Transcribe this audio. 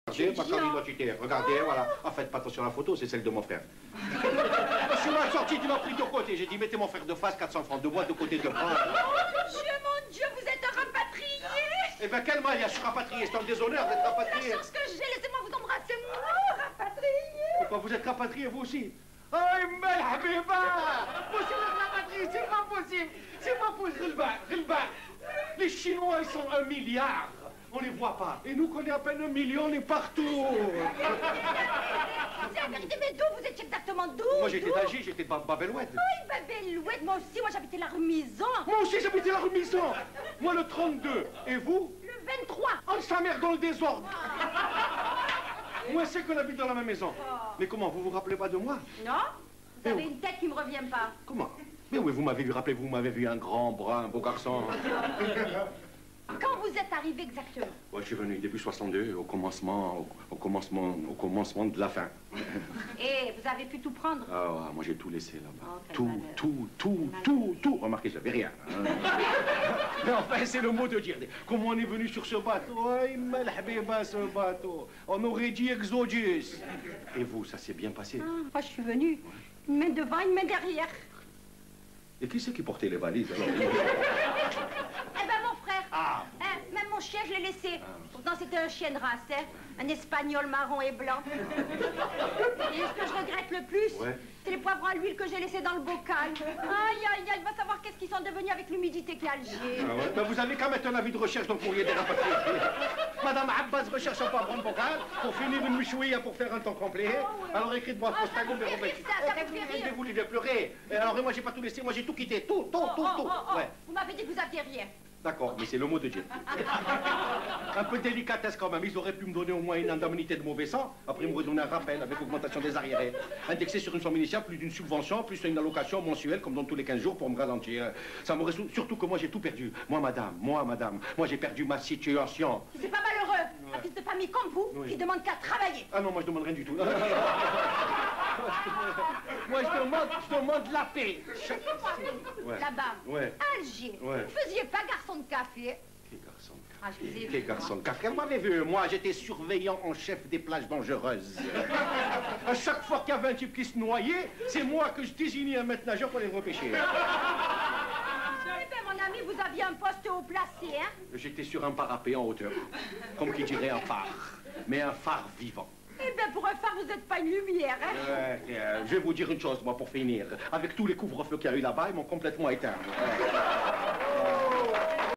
Regardez ma carte d'identité. Regardez, voilà. Ah, faites pas attention à la photo, c'est celle de mon frère. Je m'as sorti, tu m'as pris de côté. J'ai dit, mettez mon frère de face, 400 francs de bois de côté de France. Mon Dieu, vous êtes un rapatrié. Eh ben, quel mal, je suis rapatrié. C'est un déshonneur d'être rapatrié. La chance que j'ai, laissez-moi vous embrasser, moi, rapatrié. Pourquoi vous êtes rapatrié, vous aussi? Aïe, mais Habiba! Vous êtes rapatrié, c'est pas possible. C'est pas possible. Rilba. Les Chinois, ils sont 1 milliard. On les voit pas. Et nous, qu'on est à peine 1 million, on est partout. C'est la vérité, mais d'où vous étiez exactement d'où? Moi, j'étais d'Alger, j'étais de Babeloued. Oui, Babeloued, moi aussi, moi j'habitais la Remison. Moi aussi, j'habitais la Remison. Moi, le 32. Et vous? Le 23. Oh, sa mère dans le désordre. Moi, c'est qu'on habite dans la même maison. Mais comment, vous vous rappelez pas de moi? Non, vous avez une tête qui me revient pas. Comment? Mais oui, vous m'avez vu, rappelez-vous, vous m'avez vu un grand, brun, beau garçon. Quand vous êtes arrivé exactement? Ouais, je suis venu début 62, au commencement de la fin. Et vous avez pu tout prendre? Ah, moi j'ai tout laissé là-bas. Oh, tout. Remarquez, j'avais rien. Mais enfin, c'est le mot de dire. Comment on est venu sur ce bateau? Oh, Habiba, ce bateau. On aurait dit Exodus. Et vous, ça s'est bien passé? Moi, je suis venue. Une main devant, une main derrière. Et qui c'est qui portait les valises alors? Eh ben, mon frère. Ah. Même mon chien, je l'ai laissé. Pourtant, c'était un chien de race, hein. Un espagnol marron et blanc. Et ce que je regrette le plus, c'est les poivrons à l'huile que j'ai laissés dans le bocal. Aïe, va savoir qu'est-ce qu'ils sont devenus avec l'humidité qu'il y a à Alger. Ah ouais? Ben, vous avez qu'à mettre un avis de recherche dans le courrier des rapatriés. Madame Abbas recherche un poivron de bocal pour finir une mouchouilla pour faire un temps complet. Alors écrite-moi ça me fait rire, ça me fait rire. Vous voulez de pleurer. Alors moi j'ai pas tout laissé, moi j'ai tout quitté, tout. Ouais. Vous m'avez dit que vous aviez rien. D'accord, mais c'est le mot de Dieu. Un peu de délicatesse quand même. Ils auraient pu me donner au moins une indemnité de mauvais sang. Après, ils m'auraient donné un rappel avec augmentation des arriérés. Indexé sur une somme initiale, plus d'une subvention, plus une allocation mensuelle, comme dans tous les 15 jours, pour me ralentir. Ça m'aurait surtout que moi, j'ai tout perdu. Moi, madame, moi, j'ai perdu ma situation. C'est pas malheureux. Un fils de famille comme vous, qui demande qu'à travailler. Ah non, moi, je demande rien du tout. Moi, je demande la paix. Là-bas, Alger, vous faisiez pas garçon de café? Quel garçon de café? Ah, je vous ai vu. Quel garçon de café? Vous m'avez vu, moi, j'étais surveillant en chef des plages dangereuses. À chaque fois qu'il y avait un type qui se noyait, c'est moi que je désignais un maître nageur pour les repêcher. Eh bien, mon ami, vous aviez un poste haut placé, hein? J'étais sur un parapet en hauteur, comme qui dirait un phare, mais un phare vivant. Eh bien, pour un phare, vous n'êtes pas une lumière, hein? Je vais vous dire une chose, moi, pour finir. Avec tous les couvre-feux qu'il y a eu là-bas, ils m'ont complètement éteint.